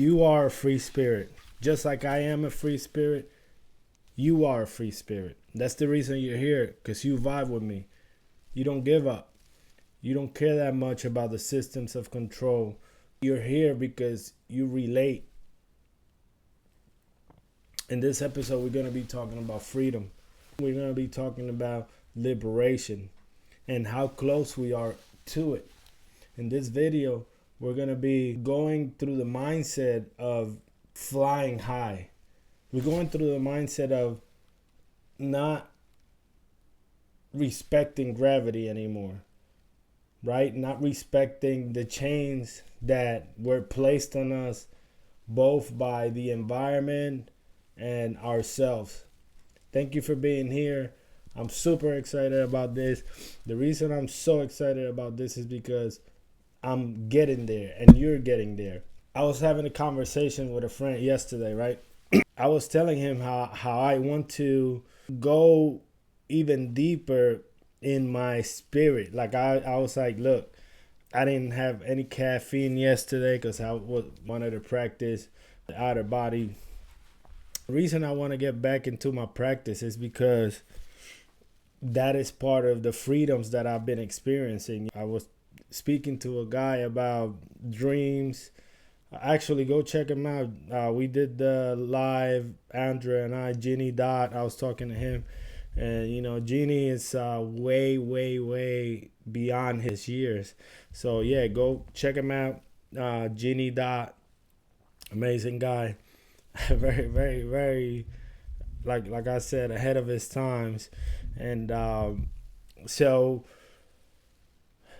You are a free spirit. Just like I am a free spirit, you are a free spirit. That's the reason you're here, because you vibe with me. You don't give up. You don't care that much about the systems of control. You're here because you relate. In this episode, we're going to be talking about freedom. We're going to be talking about liberation and how close we are to it. In this video, we're going to be going through the mindset of flying high. We're going through the mindset of not respecting gravity anymore, right? Not respecting the chains that were placed on us both by the environment and ourselves. Thank you for being here. I'm super excited about this. The reason I'm so excited about this is because I'm getting there and you're getting there. I was having a conversation with a friend yesterday, right? I was telling him how I want to go even deeper in my spirit. Like I was like, look, I didn't have any caffeine yesterday because I wanted to practice the outer body. The reason I want to get back into my practice is because that is part of the freedoms that I've been experiencing. I was speaking to a guy about dreams. Actually, go check him out. We did the live, Andrea and I, Jeannie Dot. I was talking to him. And, you know, Jeannie is way, way, way beyond his years. So, yeah, go check him out. Jeannie Dot, amazing guy. Very, very, very, like I said, ahead of his times. And so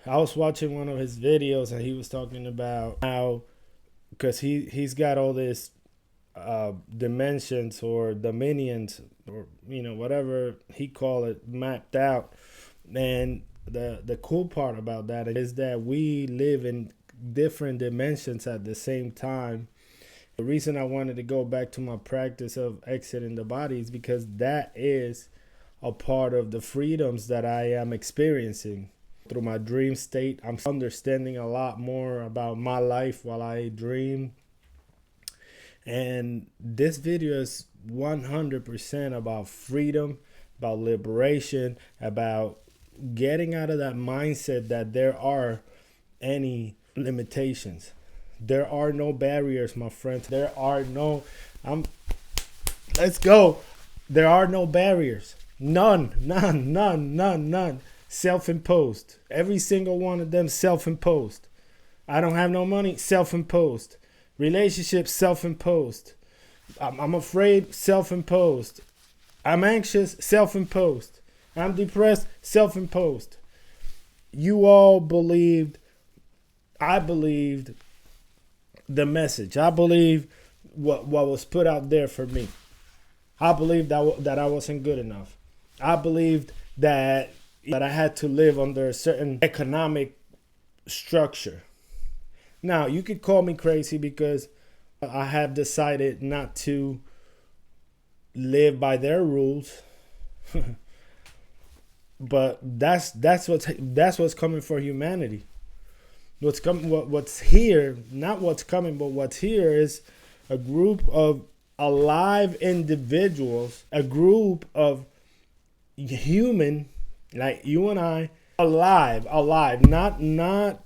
I was watching one of his videos and he was talking about how, because he's got all this dimensions or dominions or, you know, whatever he call it, mapped out. And the cool part about that is that we live in different dimensions at the same time. The reason I wanted to go back to my practice of exiting the body is because that is a part of the freedoms that I am experiencing. Through my dream state, I'm understanding a lot more about my life while I dream. And this video is 100% about freedom, about liberation, about getting out of that mindset that there are any limitations. There are no barriers, my friends. There are no, let's go. There are no barriers. None. Self-imposed. Every single one of them self-imposed. I don't have no money, self-imposed. Relationships, self-imposed. I'm afraid, self-imposed. I'm anxious, self-imposed. I'm depressed, self-imposed. You all believed, I believed the message. I believed what was put out there for me. I believed that I wasn't good enough. I believed that I had to live under a certain economic structure. Now, you could call me crazy because I have decided not to live by their rules. But that's what's coming for humanity. What's here, not what's coming, but what's here is a group of alive individuals, a group of human, like you and I, alive, not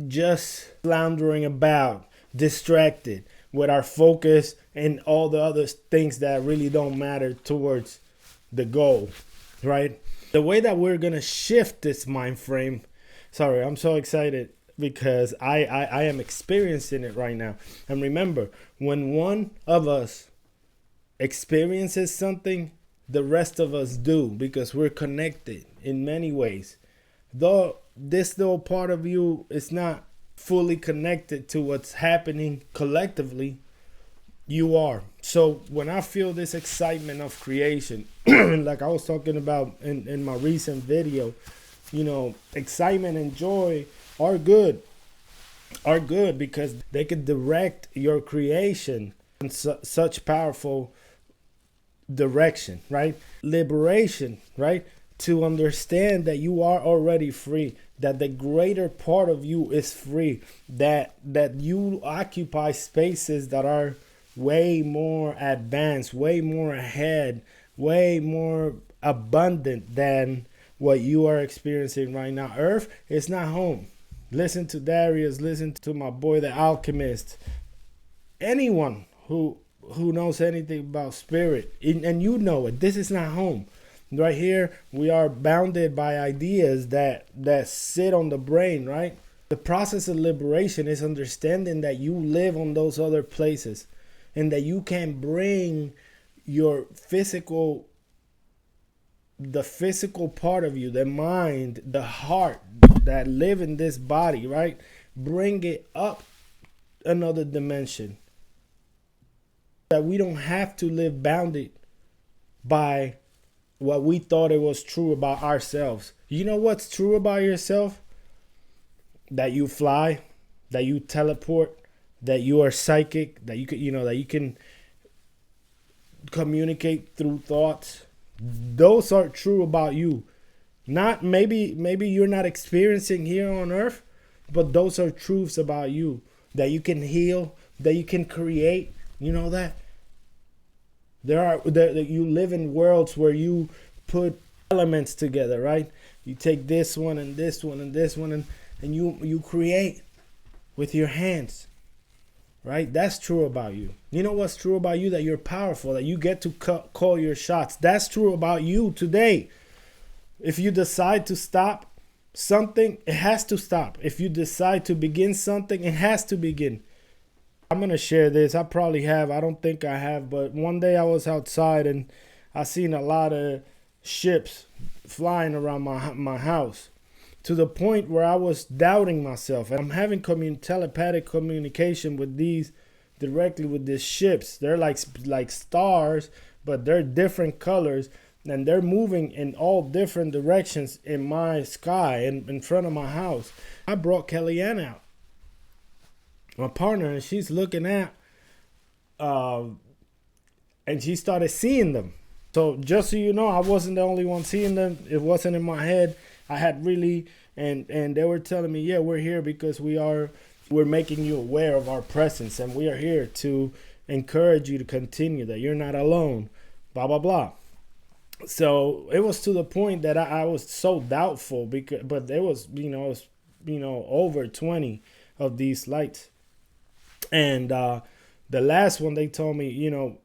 just floundering about, distracted with our focus and all the other things that really don't matter towards the goal, right? The way that we're gonna shift this mind frame, sorry, I'm so excited because I am experiencing it right now. And remember, when one of us experiences something, the rest of us do, because we're connected in many ways. Though this little part of you is not fully connected to what's happening collectively, you are. So when I feel this excitement of creation, like I was talking about in my recent video, you know, excitement and joy are good because they can direct your creation in such powerful direction, right? Liberation, right? to understand that you are already free, that the greater part of you is free, that you occupy spaces that are way more advanced, way more ahead, way more abundant than what you are experiencing right now. Earth is not home. Listen to Darius, listen to my boy the alchemist, anyone who knows anything about spirit, and you know it. This is not home. Right here, we are bounded by ideas that sit on the brain, right? The process of liberation is understanding that you live on those other places and that you can bring your the physical part of you, the mind, the heart that live in this body, right? Bring it up another dimension. That we don't have to live bounded by what we thought it was true about ourselves. You know what's true about yourself? That you fly, that you teleport, that you are psychic, that you can, that you can communicate through thoughts. Those are true about you. Not maybe you're not experiencing here on earth, but those are truths about you. That you can heal, that you can create. You know that? You live in worlds where you put elements together, right? You take this one and this one and this one and you create with your hands, right? That's true about you. You know what's true about you? That you're powerful, that you get to call your shots. That's true about you today. If you decide to stop something, it has to stop. If you decide to begin something, it has to begin. I'm going to share this. I probably have. I don't think I have. But one day I was outside and I seen a lot of ships flying around my house to the point where I was doubting myself. And I'm having telepathic communication with these directly with these ships. They're like stars, but they're different colors. And they're moving in all different directions in my sky in front of my house. I brought Kellyanne out, my partner, and she's looking at and she started seeing them. So just so you know, I wasn't the only one seeing them. It wasn't in my head. I had really, and they were telling me, yeah, we're here because we're making you aware of our presence, and we are here to encourage you to continue, that you're not alone, blah blah blah. So it was to the point that I was so doubtful, but there was over 20 of these lights. And the last one, they told me,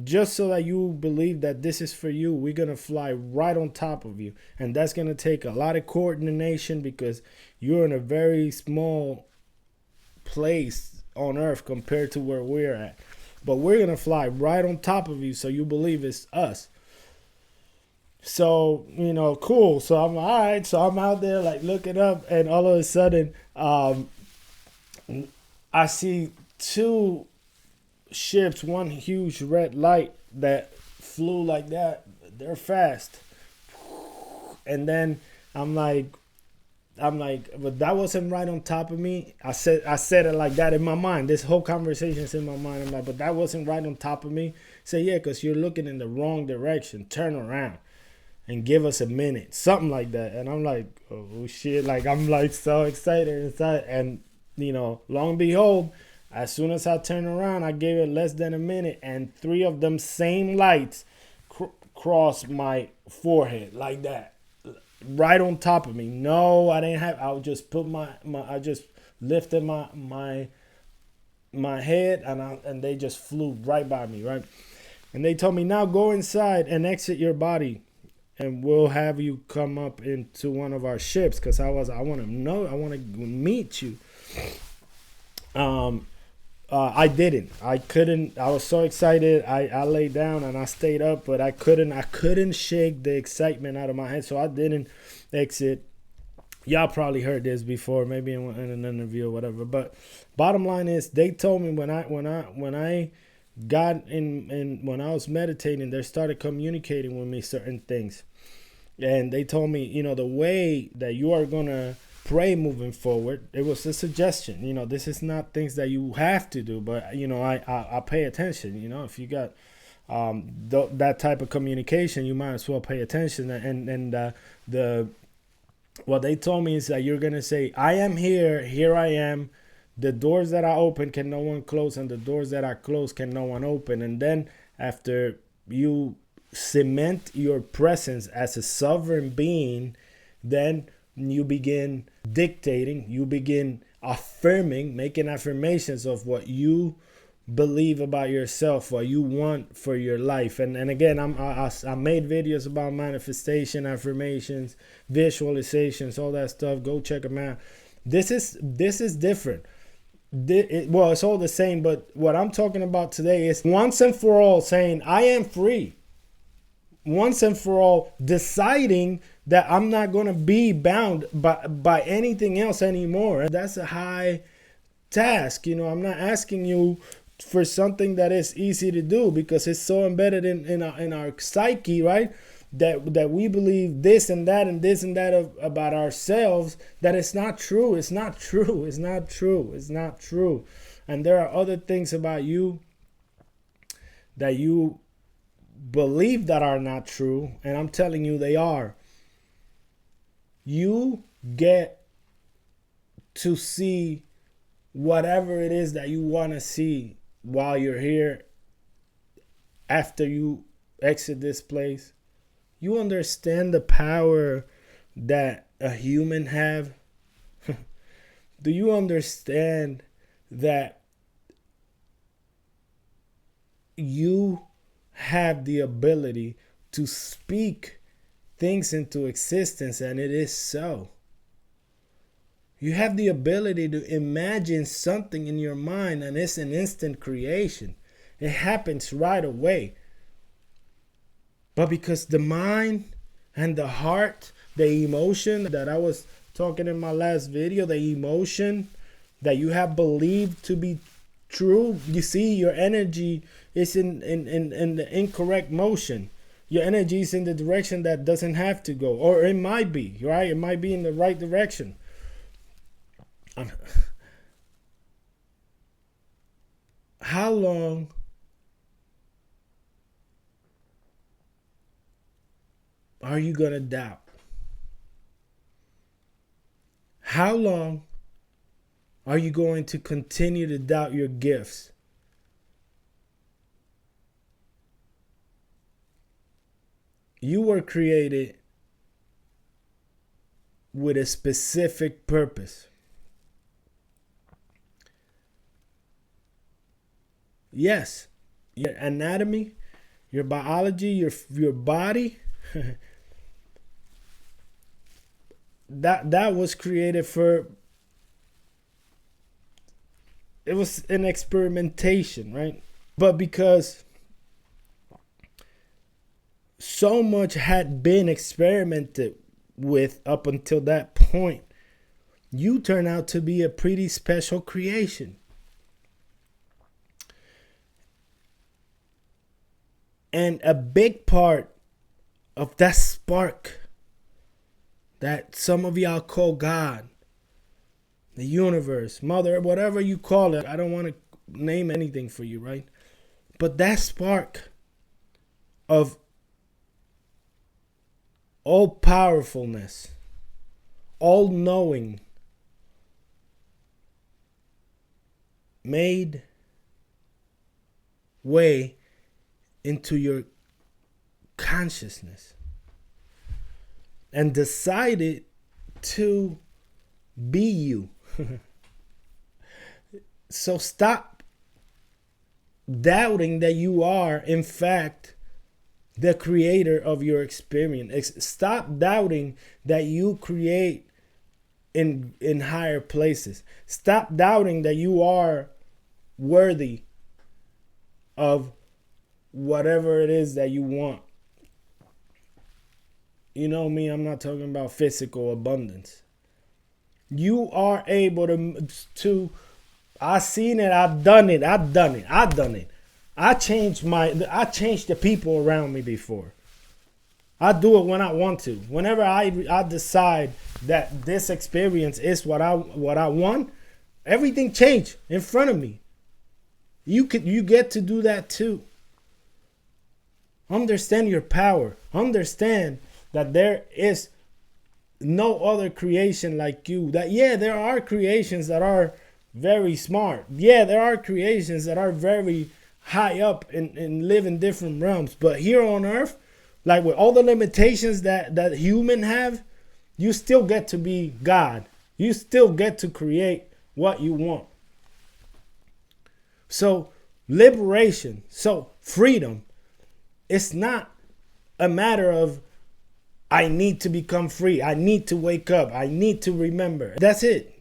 just so that you believe that this is for you, we're going to fly right on top of you. And that's going to take a lot of coordination because you're in a very small place on Earth compared to where we're at. But we're going to fly right on top of you so you believe it's us. So, cool. So I'm all right. So I'm out there like looking up, and all of a sudden I see two ships, one huge red light that flew like that. They're fast. And then I'm like, but that wasn't right on top of me. I said it like that in my mind. This whole conversation is in my mind. I'm like, but that wasn't right on top of me. Say, yeah, because you're looking in the wrong direction. Turn around and give us a minute. Something like that. And I'm like, oh shit. Like, I'm like so excited inside. And, lo and behold, as soon as I turned around, I gave it less than a minute, and 3 of them same lights crossed my forehead like that, right on top of me. No, I didn't have. I just put I just lifted my head, and they just flew right by me, right. And they told me, now go inside and exit your body, and we'll have you come up into one of our ships, because I want to meet you. I didn't. I couldn't. I was so excited. I laid down and I stayed up, but I couldn't shake the excitement out of my head. So I didn't exit. Y'all probably heard this before, maybe in an interview or whatever. But bottom line is, they told me when I got in when I was meditating, they started communicating with me certain things, and they told me, the way that you are gonna pray moving forward, it was a suggestion. This is not things that you have to do, but I pay attention. If you got that type of communication, you might as well pay attention. And what they told me is that you're gonna say, "I am here. Here I am. The doors that I open can no one close, and the doors that I close can no one open." And then after you cement your presence as a sovereign being, then you begin dictating, you begin affirming, making affirmations of what you believe about yourself, what you want for your life. And again, I made videos about manifestation, affirmations, visualizations, all that stuff. Go check them out. This is different. Well, it's all the same, but what I'm talking about today is once and for all saying, I am free. Once and for all deciding that I'm not going to be bound by anything else anymore. That's a high task. I'm not asking you for something that is easy to do, because it's so embedded in our psyche, right? That we believe this and that and this and that about ourselves, that it's not true. It's not true. It's not true. It's not true. And there are other things about you that you believe that are not true, and I'm telling you they are. You get to see whatever it is that you want to see while you're here. After you exit this place, you understand the power that a human have. Do you understand that you have the ability to speak things into existence, and it is so? You have the ability to imagine something in your mind, and it's an instant creation. It happens right away. But because the mind and the heart, the emotion that I was talking in my last video, the emotion that you have believed to be true, you see, your energy is in the incorrect motion. Your energy is in the direction that doesn't have to go, or it might be, right? It might be in the right direction. How long are you going to doubt? How long are you going to continue to doubt your gifts? You were created with a specific purpose. Yes, your anatomy, your biology, your body, that was created for, it was an experimentation, right? But because so much had been experimented with up until that point, you turn out to be a pretty special creation. And a big part of that spark that some of y'all call God, the universe, mother, whatever you call it, I don't want to name anything for you, right? But that spark of all powerfulness, all knowing, made way into your consciousness and decided to be you. So stop doubting that you are, in fact, the creator of your experience. Stop doubting that you create in higher places. Stop doubting that you are worthy of whatever it is that you want. You know me, I'm not talking about physical abundance. You are able to I've seen it, I've done it. I changed the people around me before. I do it when I want to. Whenever I decide that this experience is what I want, everything changed in front of me. You get to do that too. Understand your power. Understand that there is no other creation like you. That, yeah, there are creations that are very smart. Yeah, there are creations that are very high up and live in different realms. But here on earth, like with all the limitations that human have, you still get to be God. You still get to create what you want. So liberation, so freedom, it's not a matter of I need to become free. I need to wake up. I need to remember. That's it.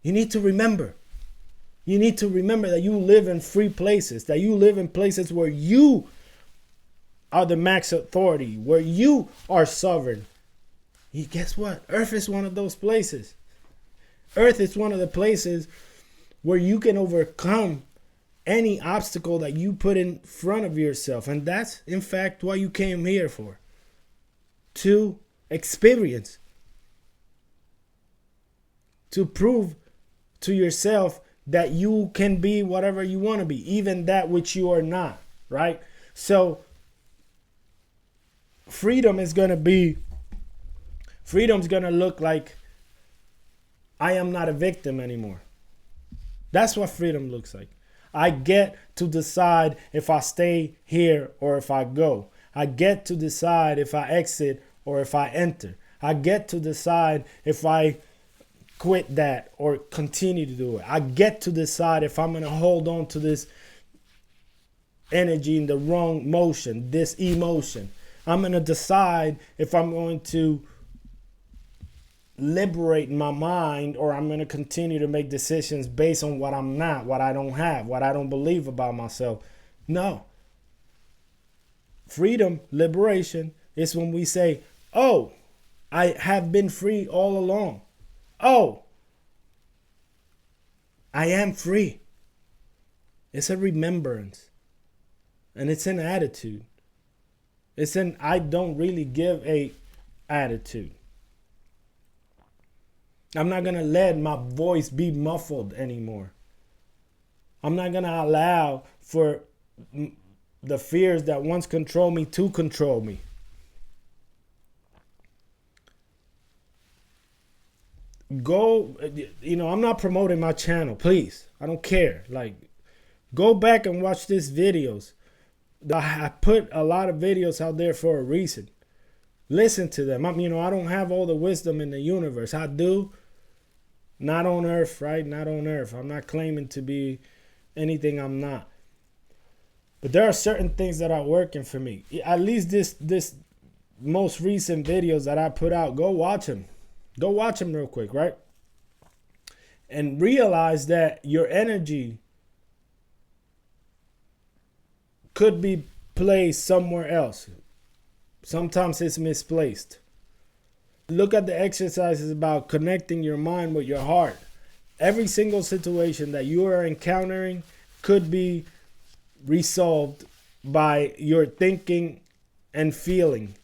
You need to remember. You need to remember that you live in free places, that you live in places where you are the max authority, where you are sovereign. Guess what? Earth is one of those places. Earth is one of the places where you can overcome any obstacle that you put in front of yourself. And that's, in fact, what you came here for. To experience. To prove to yourself that you can be whatever you want to be, even that which you are not, right? So freedom's going to look like I am not a victim anymore. That's what freedom looks like. I get to decide if I stay here or if I go. I get to decide if I exit or if I enter. I get to decide if I quit that or continue to do it. I get to decide if I'm going to hold on to this energy in the wrong motion, this emotion. I'm going to decide if I'm going to liberate my mind or I'm going to continue to make decisions based on what I'm not, what I don't have, what I don't believe about myself. No. Freedom, liberation is when we say, oh, I have been free all along. Oh, I am free. It's a remembrance. And it's an attitude. It's an I don't really give a attitude. I'm not going to let my voice be muffled anymore. I'm not going to allow for the fears that once controlled me to control me. Go, I'm not promoting my channel, please. I don't care. Like, go back and watch these videos. I put a lot of videos out there for a reason. Listen to them. I don't have all the wisdom in the universe. I do. Not on earth, right? Not on earth. I'm not claiming to be anything I'm not. But there are certain things that are working for me. At least this most recent videos that I put out, go watch them. Go watch them real quick, right? And realize that your energy could be placed somewhere else. Sometimes it's misplaced. Look at the exercises about connecting your mind with your heart. Every single situation that you are encountering could be resolved by your thinking and feeling.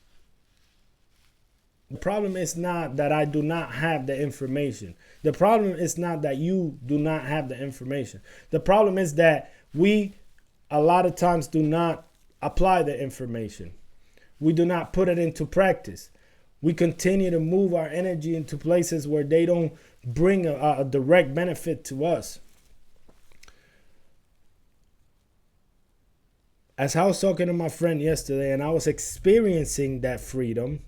The problem is not that I do not have the information. The problem is not that you do not have the information. The problem is that we a lot of times do not apply the information. We do not put it into practice. We continue to move our energy into places where they don't bring a direct benefit to us. As I was talking to my friend yesterday and I was experiencing that freedom,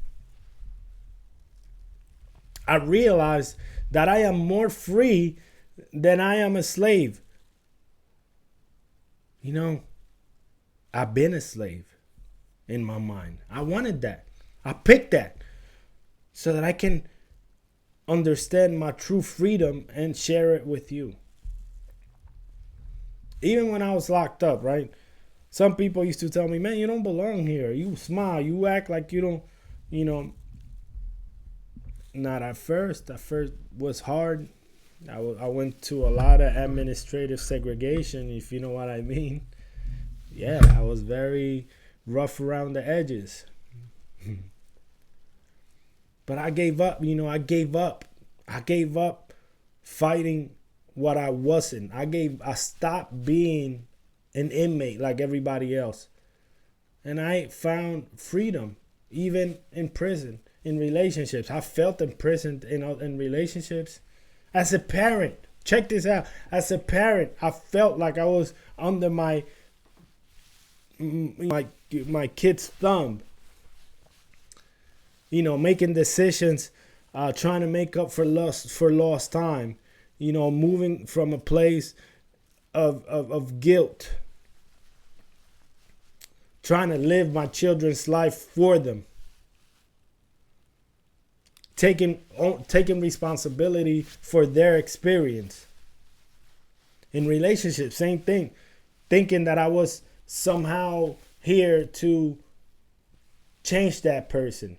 I realized that I am more free than I am a slave. I've been a slave in my mind. I wanted that. I picked that so that I can understand my true freedom and share it with you. Even when I was locked up, right? Some people used to tell me, man, you don't belong here. You smile. You act like you don't, Not at first. At first was hard. I went to a lot of administrative segregation, if you know what I mean. Yeah, I was very rough around the edges. But I gave up, I gave up. I gave up fighting what I wasn't. I stopped being an inmate like everybody else. And I found freedom, even in prison, in relationships. I felt imprisoned in relationships. As a parent, check this out. As a parent, I felt like I was under my kid's thumb. Making decisions, trying to make up for lost time. Moving from a place of guilt, trying to live my children's life for them, taking responsibility for their experience. In relationships, same thing, thinking that I was somehow here to change that person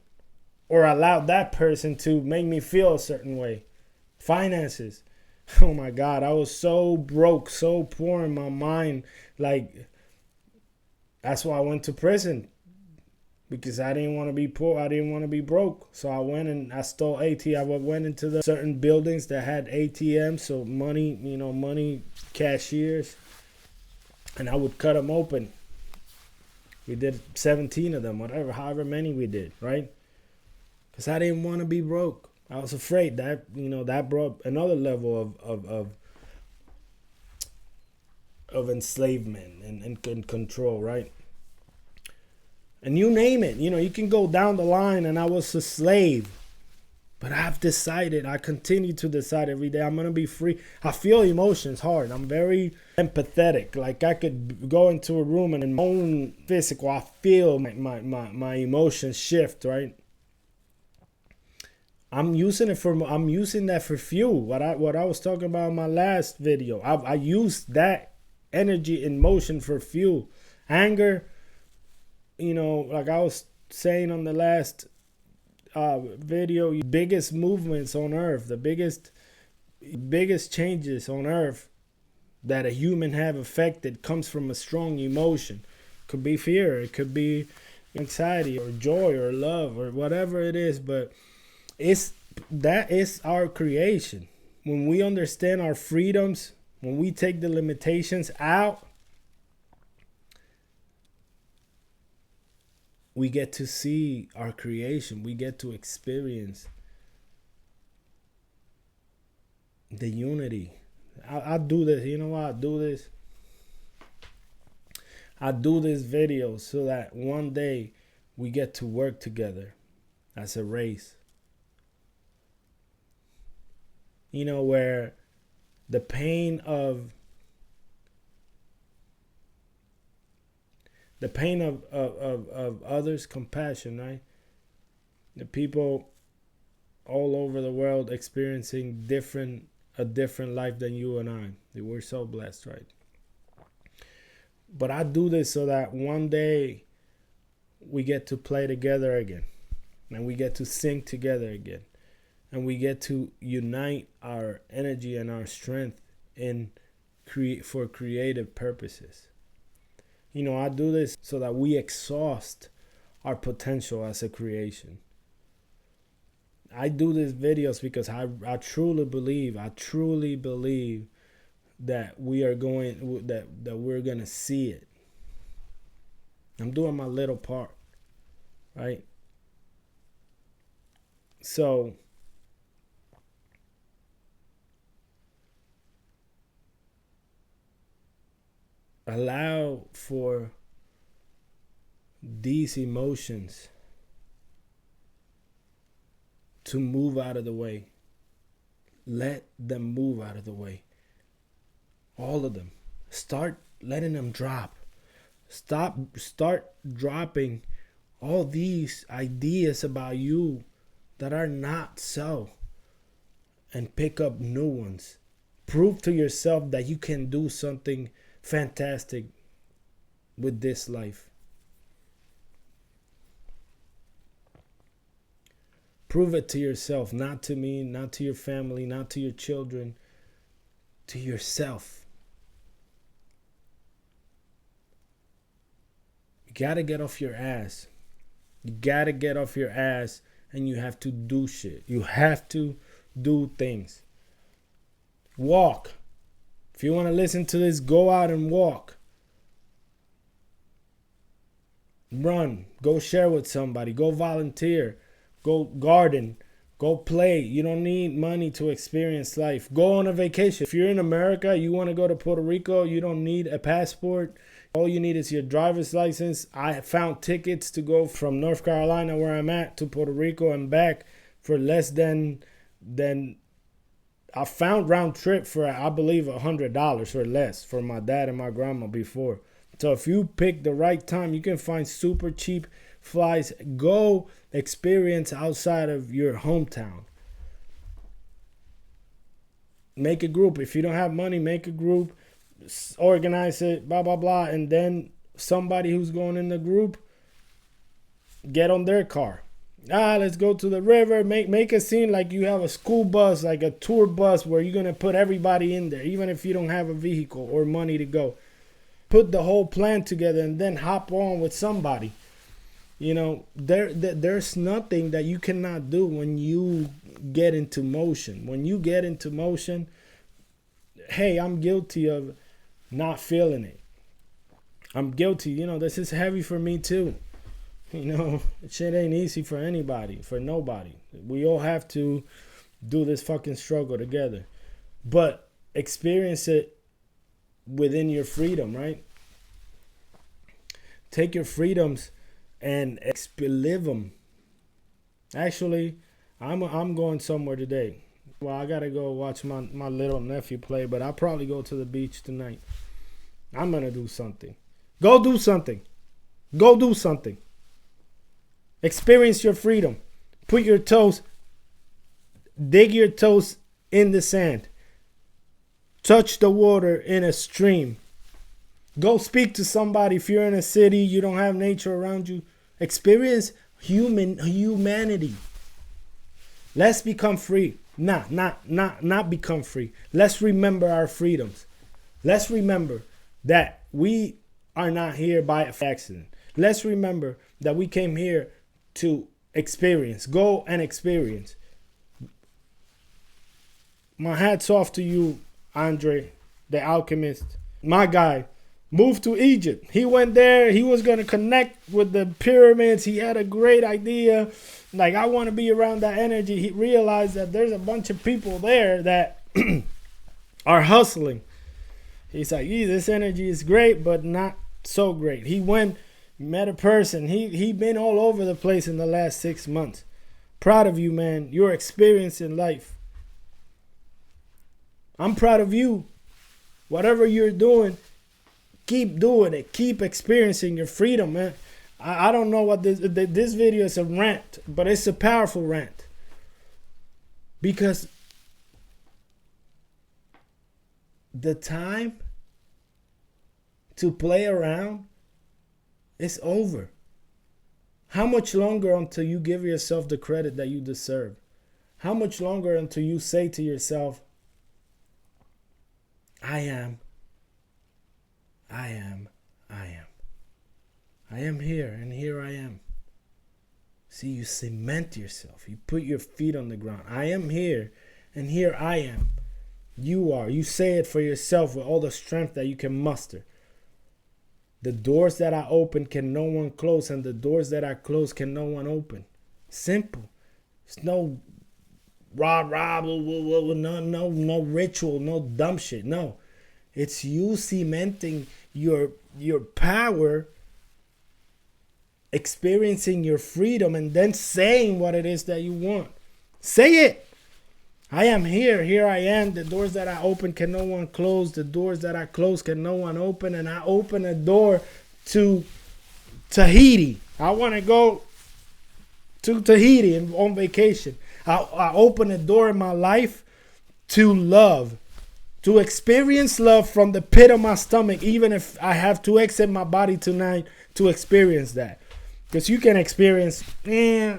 or allow that person to make me feel a certain way. Finances, oh my God, I was so broke, so poor in my mind. Like, that's why I went to prison, because I didn't want to be poor. I didn't want to be broke. So I went and I stole ATM. I went into the certain buildings that had ATMs, so money cashiers, and I would cut them open. We did 17 of them, however many we did, right? Because I didn't want to be broke. I was afraid that, that brought another level of enslavement and control, right? And you name it, you can go down the line, and I was a slave. But I've decided, I continue to decide every day, I'm going to be free. I feel emotions hard. I'm very empathetic. Like, I could go into a room and in my own physical, I feel my emotions shift, right? I'm using that for fuel. What I was talking about in my last video. I used that energy in motion for fuel. Anger, like I was saying on the last video, biggest movements on earth, the biggest changes on earth that a human have affected comes from a strong emotion. Could be fear, it could be anxiety or joy or love or whatever it is, but that is our creation. When we understand our freedoms, when we take the limitations out, we get to see our creation. We get to experience the unity. I do this. You know why I do this? I do this video so that one day we get to work together as a race. Where the pain of others' compassion, right? The people all over the world experiencing a different life than you and I. We're so blessed, right? But I do this so that one day we get to play together again, and we get to sing together again, and we get to unite our energy and our strength for creative purposes. I do this so that we exhaust our potential as a creation. I do these videos because I truly believe that we're going to see it. I'm doing my little part, right? So allow for these emotions to move out of the way. Let them move out of the way. All of them. Start letting them drop. Start dropping all these ideas about you that are not so, and pick up new ones. Prove to yourself that you can do something fantastic with this life. Prove it to yourself, not to me, not to your family, not to your children, to yourself. You gotta get off your ass. You gotta get off your ass, and you have to do shit. You have to do things. Walk. If you want to listen to this, go out and walk. Run. Go share with somebody. Go volunteer. Go garden. Go play. You don't need money to experience life. Go on a vacation. If you're in America, you want to go to Puerto Rico, you don't need a passport. All you need is your driver's license. I found tickets to go from North Carolina, where I'm at, to Puerto Rico and back for less than I found round trip for, I believe, $100 or less for my dad and my grandma before. So if you pick the right time, you can find super cheap flights. Go experience outside of your hometown. Make a group. If you don't have money, make a group. Organize it, blah, blah, blah. And then somebody who's going in the group, get on their car. Let's go to the river. Make a scene like you have a school bus, like a tour bus, where you're going to put everybody in there, even if you don't have a vehicle or money to go. Put the whole plan together and then hop on with somebody. You know, there's nothing that you cannot do when you get into motion. When you get into motion, hey, I'm guilty of not feeling it. I'm guilty. You know, this is heavy for me too. You know, shit ain't easy for anybody, for nobody. We all have to do this fucking struggle together. But experience it within your freedom, right? Take your freedoms and live them. Actually, I'm going somewhere today. Well, I gotta go watch my little nephew play, but I'll probably go to the beach tonight. I'm gonna do something. Go do something. Go do something. Experience your freedom. Put your toes, dig your toes in the sand. Touch the water in a stream. Go speak to somebody. If you're in a city, you don't have nature around you. Experience humanity. Let's become free. Not become free. Let's remember our freedoms. Let's remember that we are not here by accident. Let's remember that we came here to experience. Go and experience. My hat's off to you, Andre, the alchemist. My guy moved to Egypt. He went there. He was going to connect with the pyramids. He had a great idea. Like, I want to be around that energy. He realized that there's a bunch of people there that are hustling. He's like, this energy is great, but not so great. He went, met a person. He been all over the place in the last 6 months. Proud of you, man. Your experience in life. I'm proud of you. Whatever you're doing, keep doing it. Keep experiencing your freedom, man. I don't know what this video is, a rant, but it's a powerful rant. Because the time to play around is over. How much longer until you give yourself the credit that you deserve? How much longer until you say to yourself, I am here, and here I am. See, you cement yourself. You put your feet on the ground. I am here, and here I am. You are. You say it for yourself with all the strength that you can muster. The doors that I open can no one close, and the doors that I close can no one open. Simple. It's no no ritual, no dumb shit. No. It's you cementing your power, experiencing your freedom, and then saying what it is that you want. Say it. I am here. Here I am. The doors that I open can no one close. The doors that I close can no one open. And I open a door to Tahiti. I want to go to Tahiti on vacation. I open a door in my life to love. To experience love from the pit of my stomach, even if I have to exit my body tonight to experience that. Because you can experience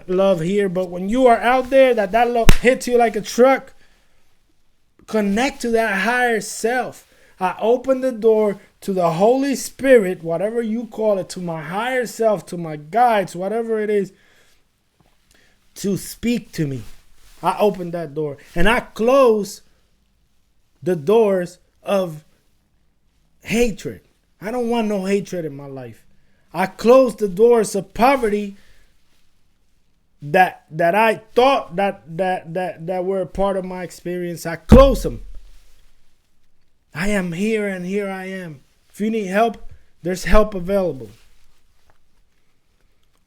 love here, but when you are out there, that love hits you like a truck, connect to that higher self. I open the door to the Holy Spirit, whatever you call it, to my higher self, to my guides, whatever it is, to speak to me. I open that door, and I close the doors of hatred. I don't want no hatred in my life. I close the doors of poverty that I thought that were a part of my experience. I close them. I am here and here I am. If you need help, there's help available.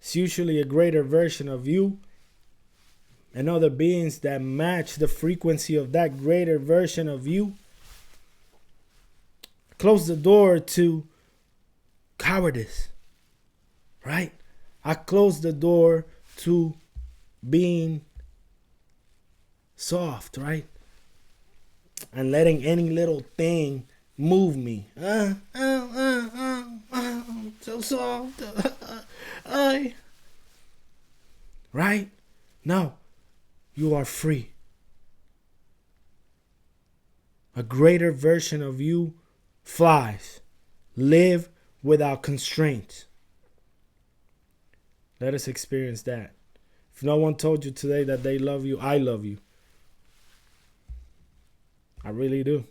It's usually a greater version of you and other beings that match the frequency of that greater version of you. Close the door to cowardice, right? I close the door to being soft, right? And letting any little thing move me. So soft. Right? No. You are free. A greater version of you flies. Live without constraints. Let us experience that. If no one told you today that they love you, I love you. I really do.